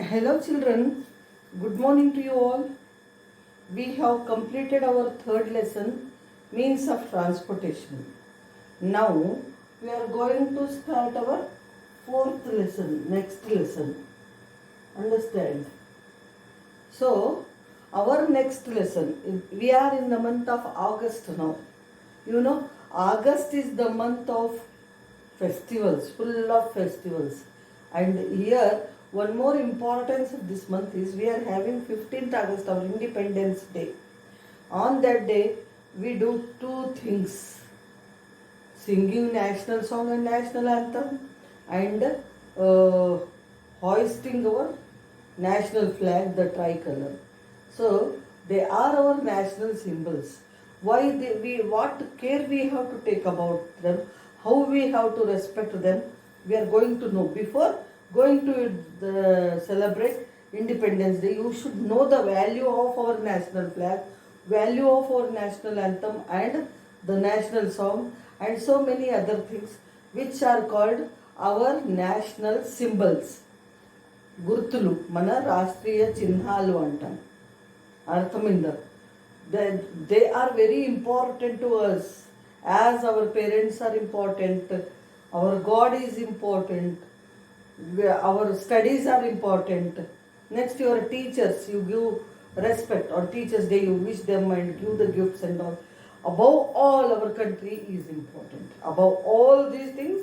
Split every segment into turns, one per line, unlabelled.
Hello children, good morning to you all. We have completed our third lesson, means of transportation. Now we are going to start our fourth lesson, next lesson. Understand? So our next lesson, we are in the month of August now. You know, August is the month of festivals, full of festivals. And here, one more importance of this month is we are having 15th August, our Independence Day. On that day, we do two things: singing national song and national anthem, and hoisting our national flag, the tricolor. So they are our national symbols. What care we have to take about them, how we have to respect them, we are going to know. Before going to celebrate Independence Day, you should know the value of our national flag, value of our national anthem, and the national song, and so many other things which are called our national symbols. గుర్తులు మన రాష్ట్రీయ చిహ్నాలు అంటాం. అర్థమైందా? They are very important to us, as our parents are important, our God is important, our studies are important. Next, your teachers, you give respect. On Teachers Day, you wish them and give the gifts and all. Above all, our country is important. Above all these things,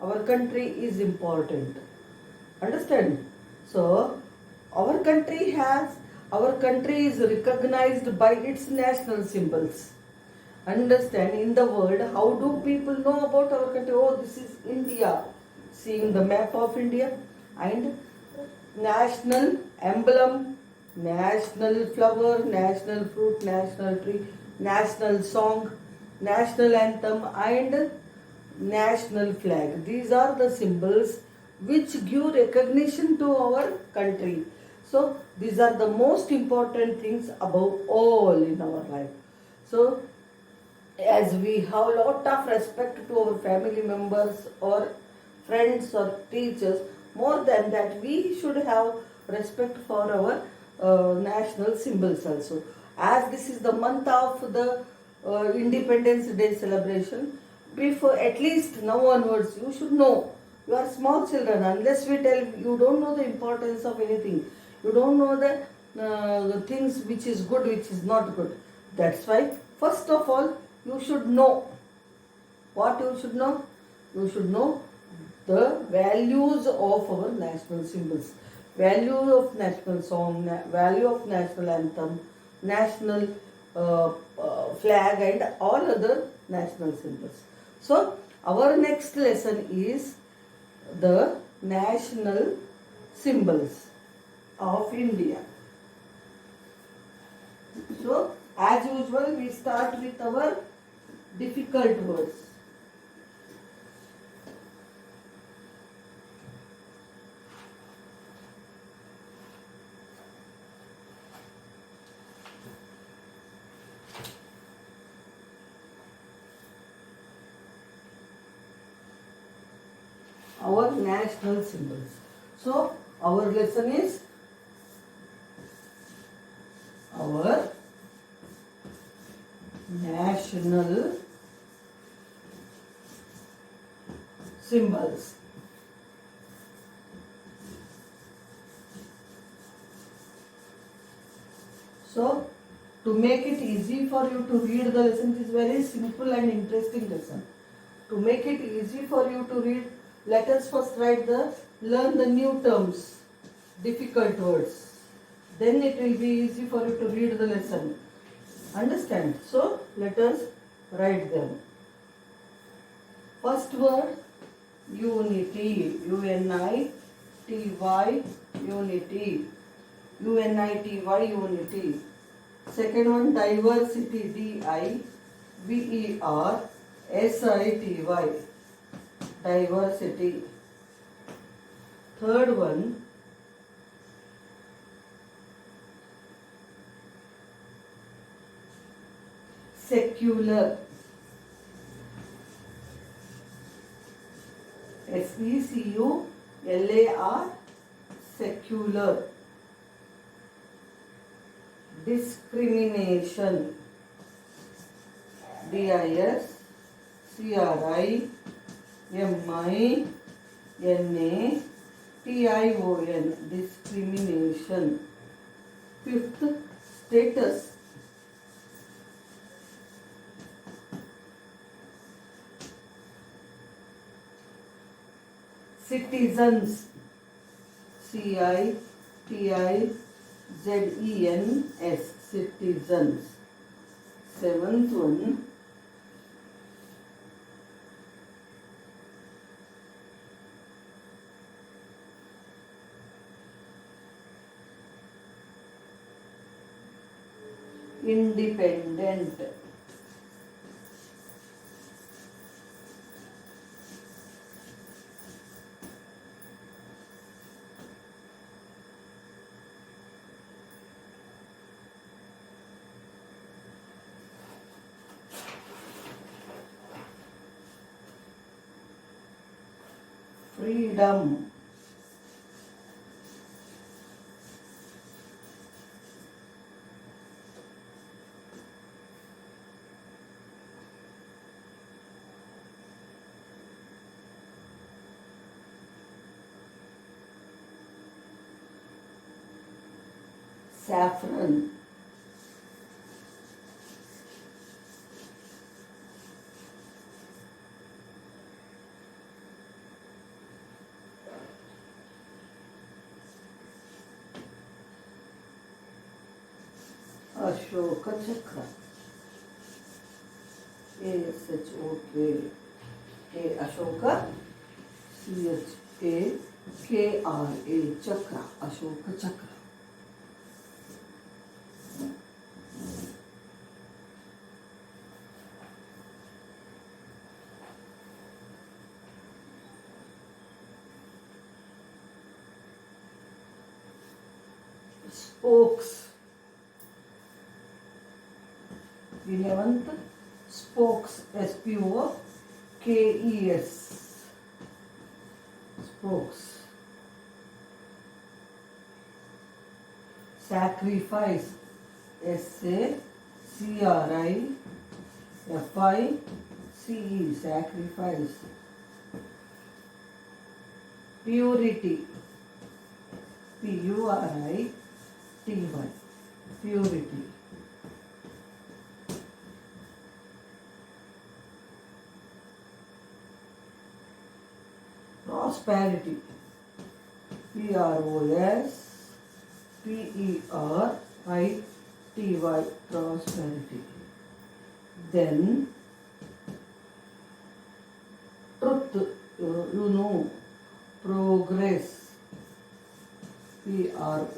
our country is important. Understand? So our country is recognized by its national symbols. Understand? In the world, how do people know about our country? Oh, this is India. Seeing the map of India and national emblem, national flower, national fruit, national tree, national song, national anthem, and national flag. These are the symbols which give recognition to our country. So these are the most important things above all in our life. So as we have a lot of respect to our family members or friends or teachers, more than that we should have respect for our national symbols also. As this is the month of the Independence Day celebration, before, at least now onwards, you should know. You are small children. Unless we tell, you don't know the importance of anything. You don't know the things which is good, which is not good. That's why first of all you should know. What you should know? You should know the values of our national symbols, value of national song, value of national anthem, national flag, and all other national symbols. So our next lesson is the national symbols of India. So as usual, we start with our difficult words. Our national symbols. So our lesson is our national symbols. So to make it easy for you to read the lesson, it is very simple and interesting lesson. To make it easy for you to read, let us first learn the new terms, difficult words. Then it will be easy for you to read the lesson. Understand? So let us write them. First word, unity. U-N-I-T-Y, unity. U-N-I-T-Y, unity. Second one, diversity. D-I-V-E-R-S-I-T-Y, diversity. Third one, secular. S-E-C-U-L-A-R, secular, discrimination, discrimination, discrimination. Fifth, status, citizens, citizens, citizens. Seventh one, independent, freedom, saffron, Ashoka Chakra, ASHOK, Ashoka, CHAKRA, Chakra, Ashoka Chakra. Spokes, 11th, spokes, SPOKES, spokes. Sacrifice, SACRIFICE, sacrifice. Purity, PURITY, purity. Prosperity, PROSPERITY, prosperity. Then truth, progress, PROGRESS,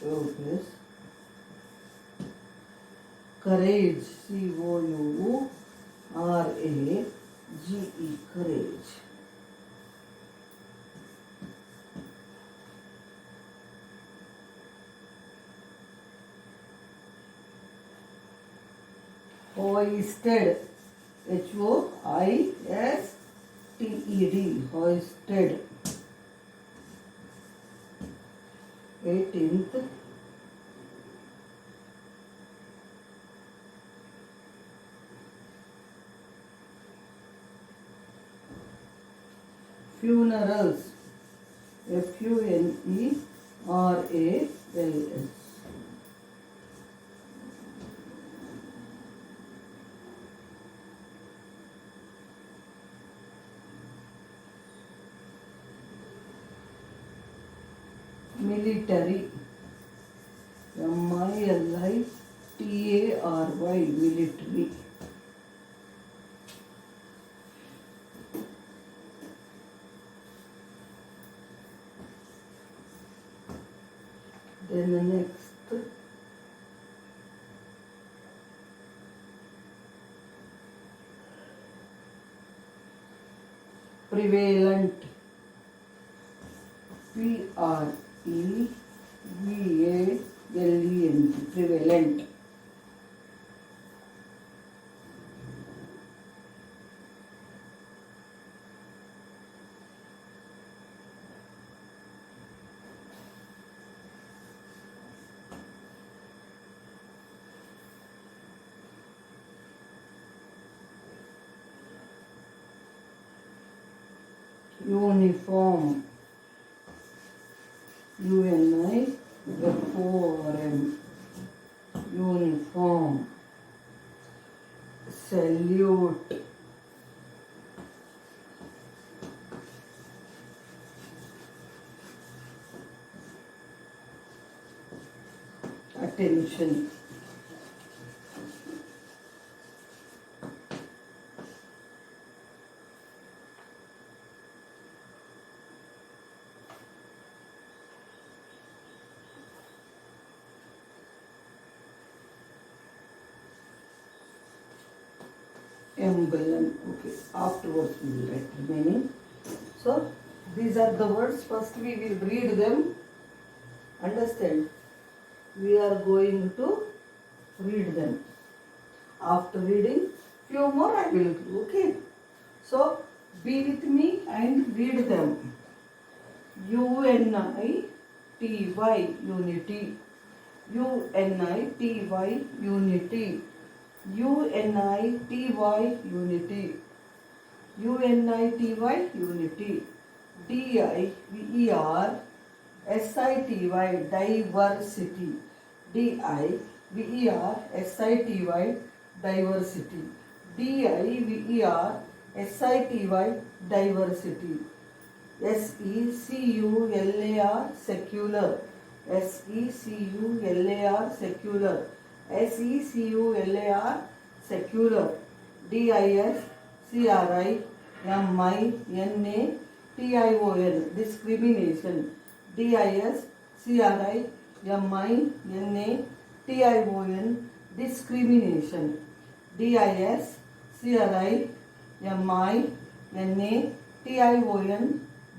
progress. Courage, COURAGE, courage. Hoisted, HOISTED, hoisted. 18th, funerals, FUNERALS. Military, MILITARY, military. Then the next, prevalent, PREVALENT, prevalent. uniform, uniform, uniform, salute, attention, emblem. Okay, afterwards we will write remaining. So these are the words. First we will read them. Understand? We are going to read them. After reading, few more I will do. Okay. So be with me and read them. UNITY, unity. UNITY, unity. UNITY, unity. UNITY, unity. DIVER, SITY, diversity. DIVER, SITY, diversity. DIVER, SITY, diversity. SECULAR, secular. SECULAR, secular. SECULAR, secular. DISCRIMINATION, discrimination. DISCRIMINATION, discrimination. DISCRIMINATION,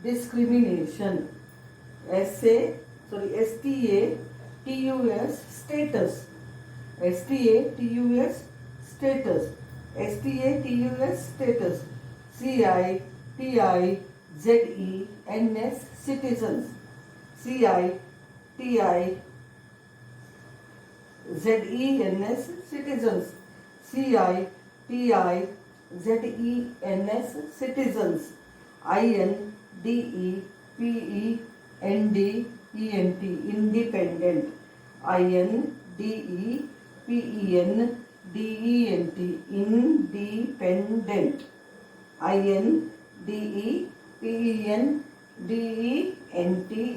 discrimination. STATUS, status. STATUS, status. STATUS, status. CITIZENS, citizens. CITIZENS, citizens. CITIZENS, citizens. INDEPENDENT, independent. INDEPENDENT, independent. INDEPENDENT,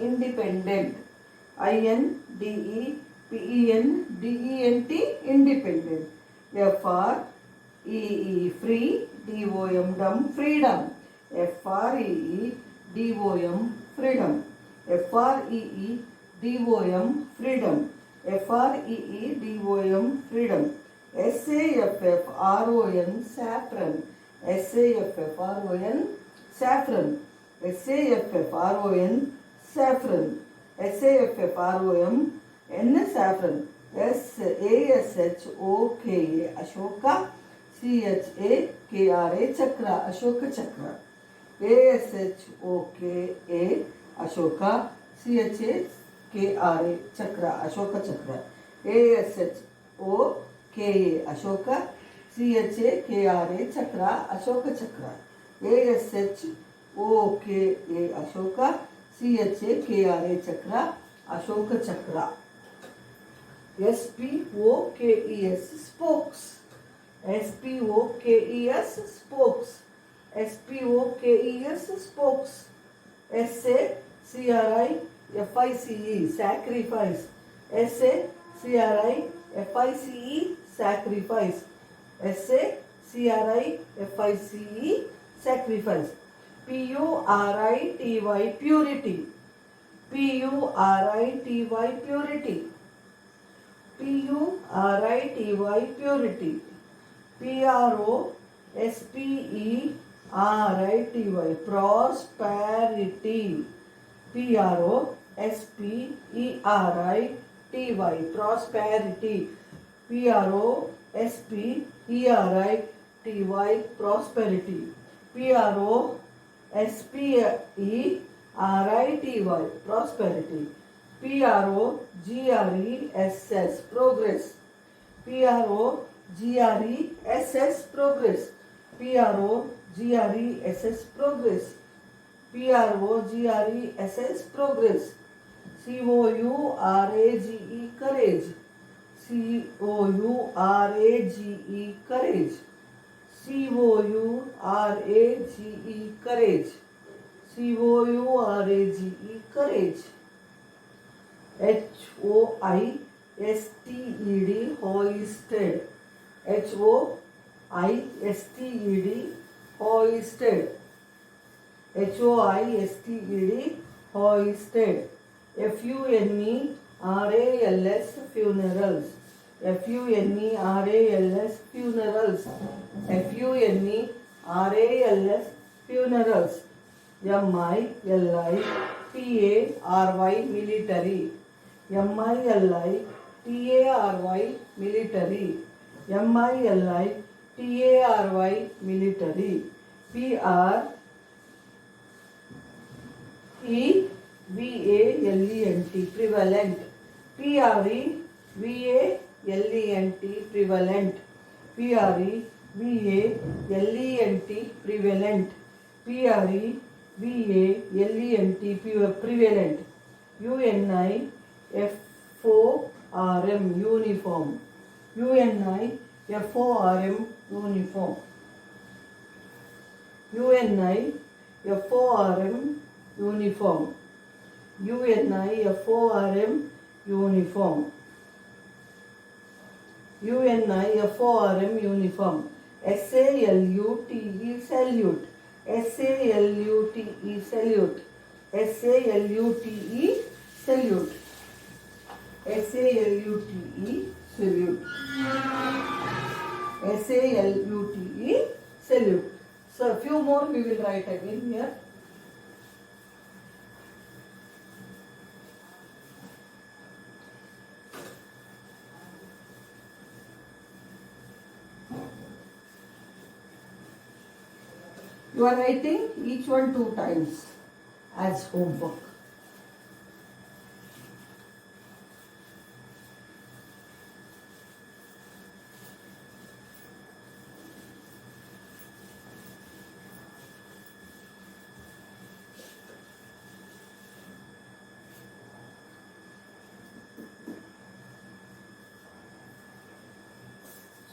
independent. INDEPENDENT, independent. FREE, free. DOM, freedom. FREE, DOM, freedom. FREE, DOM, freedom. FREE, DOM, freedom. SAFFRON, saffron. SAFFRON, saffron. SAFFRON, saffron. SAFFRON, saffron. ASHOKA, Ashoka. CHAKRA, chakra, Ashoka chakra. ASHOKA, Ashoka. CHAKRA, chakra, Ashoka chakra. ASHOKA, Ashoka. CHAKRA, chakra, Ashoka chakra. ASHOKA, Ashoka. CHAKRA, chakra, Ashoka chakra. SPOKES, spokes. SPOKES, spokes. SPOKES, spokes. SACRIFICE, sacrifice. SACRIFICE, sacrifice. SACRIFICE, sacrifice. PURITY, purity. PURITY, purity. PURITY, purity. PROSPERITY, prosperity. PROSPERITY, prosperity. PROSPERITY, prosperity. PROSPERITY, prosperity. PROGRESS, progress. PROGRESS, progress. PROGRESS, progress. PROGRESS, progress. COURAGE, courage. COURAGE, courage. COURAGE, courage. COURAGE, courage. HOISTED, hoisted. HOISTED, hoisted. HOISTED, hoisted. FUNERALS, funerals. FUNERALS, funerals. FUNERALS, funerals. MILITARY, military. MILITARY, military. MILITARY, military. PREVALENT, prevalent. PREVALENT, prevalent. PREVALENT, prevalent. PREVALENT, prevalent. UNIFORM, uniform. UNIFORM, uniform. UNIFORM, uniform. UNIFORM, uniform. UNIFORM, uniform. SALUTE, salute. SALUTE, salute. SALUTE, salute. SALUTE, salute. SALUTE, salute. So a few more we will write again here. You are writing each one 2 times as homework.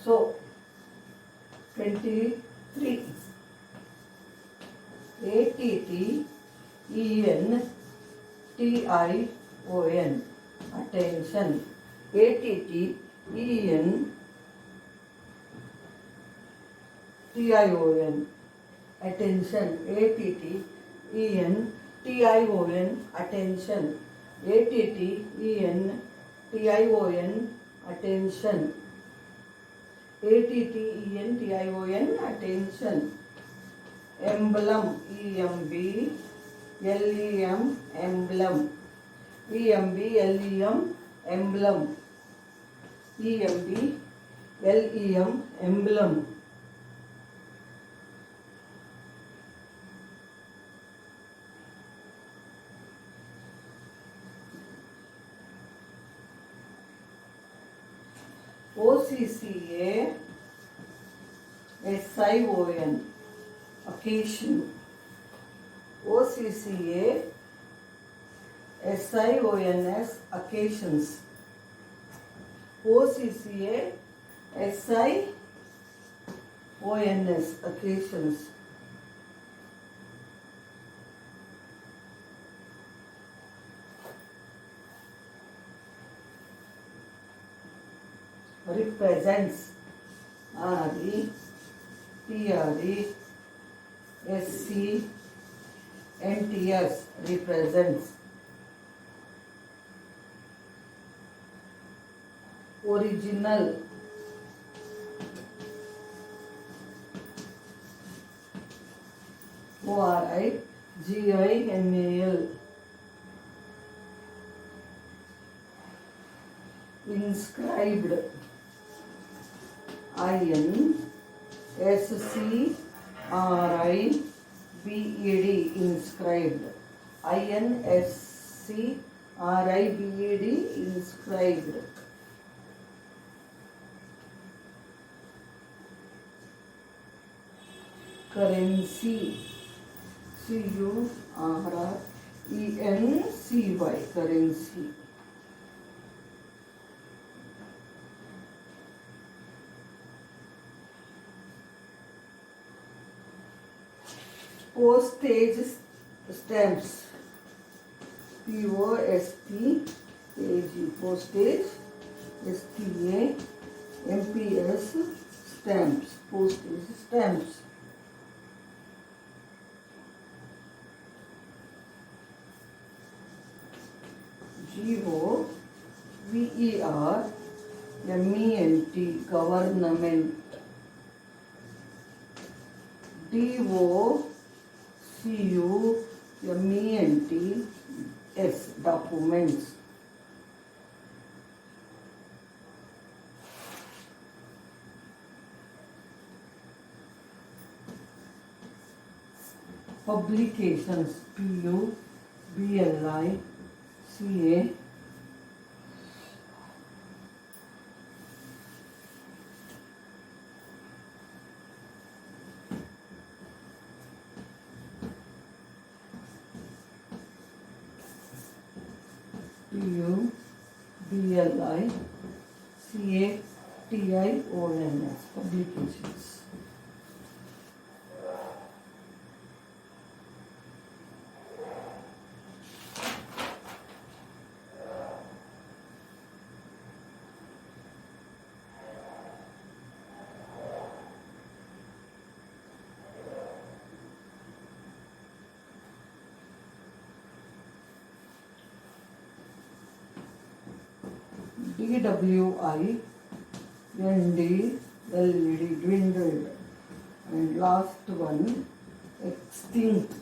So 23. ATTENTION, attention. ATTENTION, attention. ATTENTION, attention. ATTENTION, attention. ATTENTION, attention. Emblem, EMBLEM, emblem. EMBLEM, emblem. EMBLEM, emblem. OCCA, SION, occasion. OCCA, SIONS, occasions. OCCA, SIONS, occasions. Represents, REPRESENTS, represents. Original, ORIGINAL. Inscribed, INSCRIBED, inscribed. INSCRIBED, inscribed. Currency, CURRENCY, currency. Postage stamps, POSTAG, postage, STAMPS, stamps, postage stamps. GOVERNMENT, government. DOCUMENTS, documents. Publications, PUBLICA. PUBLICATIONS, publications. DWIND, LED, dwindled. And last one, extinct.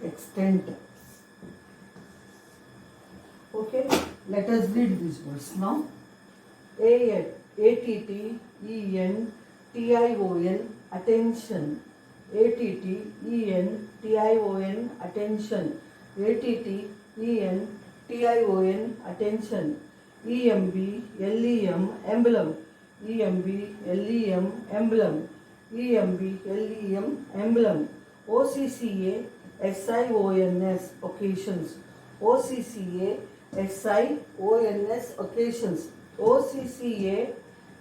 Extent. Okay, let us read these words now. ATTENTION, attention. ATTENTION, attention. ATTENTION, attention. EMBLEM, emblem. EMBLEM, emblem. EMBLEM, emblem. OCCA, SIONS, occasions. OCCA, SIONS, occasions. OCCA,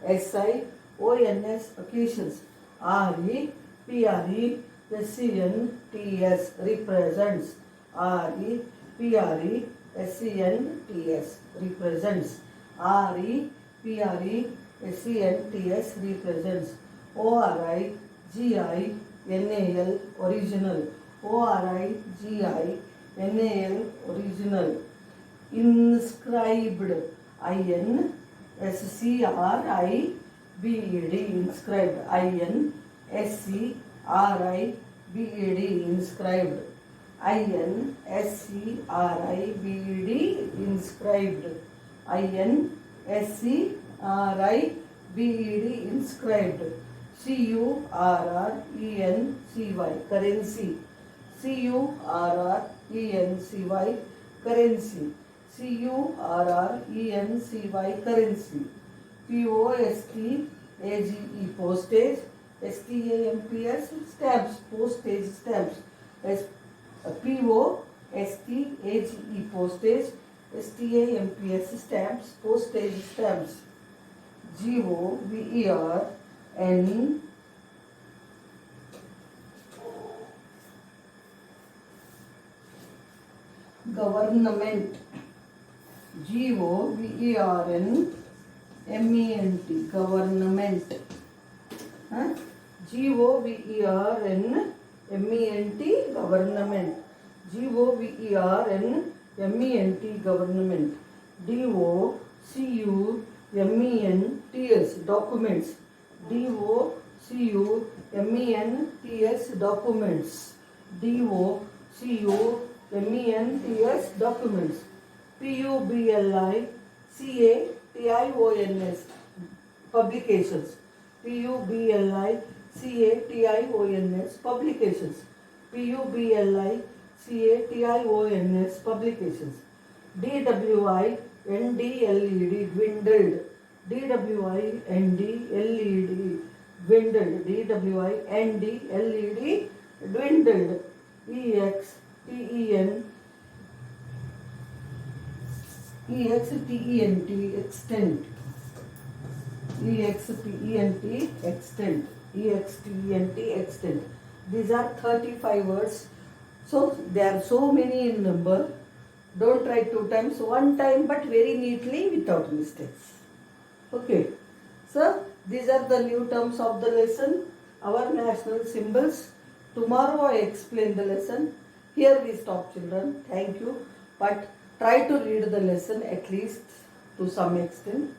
SIONS, occasions. REPRESENTS, represents. REPRESENTS, represents. REPRESENTS, represents. ORIGINAL, original. ORIGINAL, original. Inscribed, INSCRIBED, inscribed. INSCRIBED, inscribed. INSCRIBED, inscribed. INSCRIBED, inscribed. CURRENCY, currency. CURRENCY, currency. CURRENCY, currency. POSTAGE, postage. STAMPS, stamps, postage stamps. POSTAGE, postage. STAMPS, stamps, postage stamps. GOVERN, government. GOVERNMENT, government. GOVERNMENT, government. GOVERNMENT, government. DOCUMENTS, documents. DOCUMENTS, documents. DOCUMENTS, documents. PUBLICATIONS, publications. PUBLICATIONS, publications. PUBLICATIONS, publications. DWIND, NDLED, dwindled. DWINDLED, dwindled. DWINDLED, dwindled. EXTEN, EXTENT, extent. EXTENT, extent. EXTENT, extent. These are 35 words. So there are so many in number. Don't try 2 times, 1 time, but very neatly without mistakes. Okay. So these are the new terms of the lesson, our national symbols. Tomorrow I explain the lesson. Here we stop, children. Thank you. But try to read the lesson at least to some extent.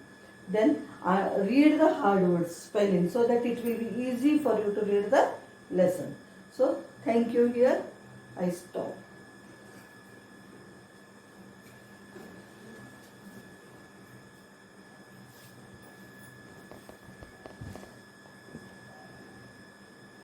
Then read the hard words spelling so that it will be easy for you to read the lesson. So thank you. Here I stop.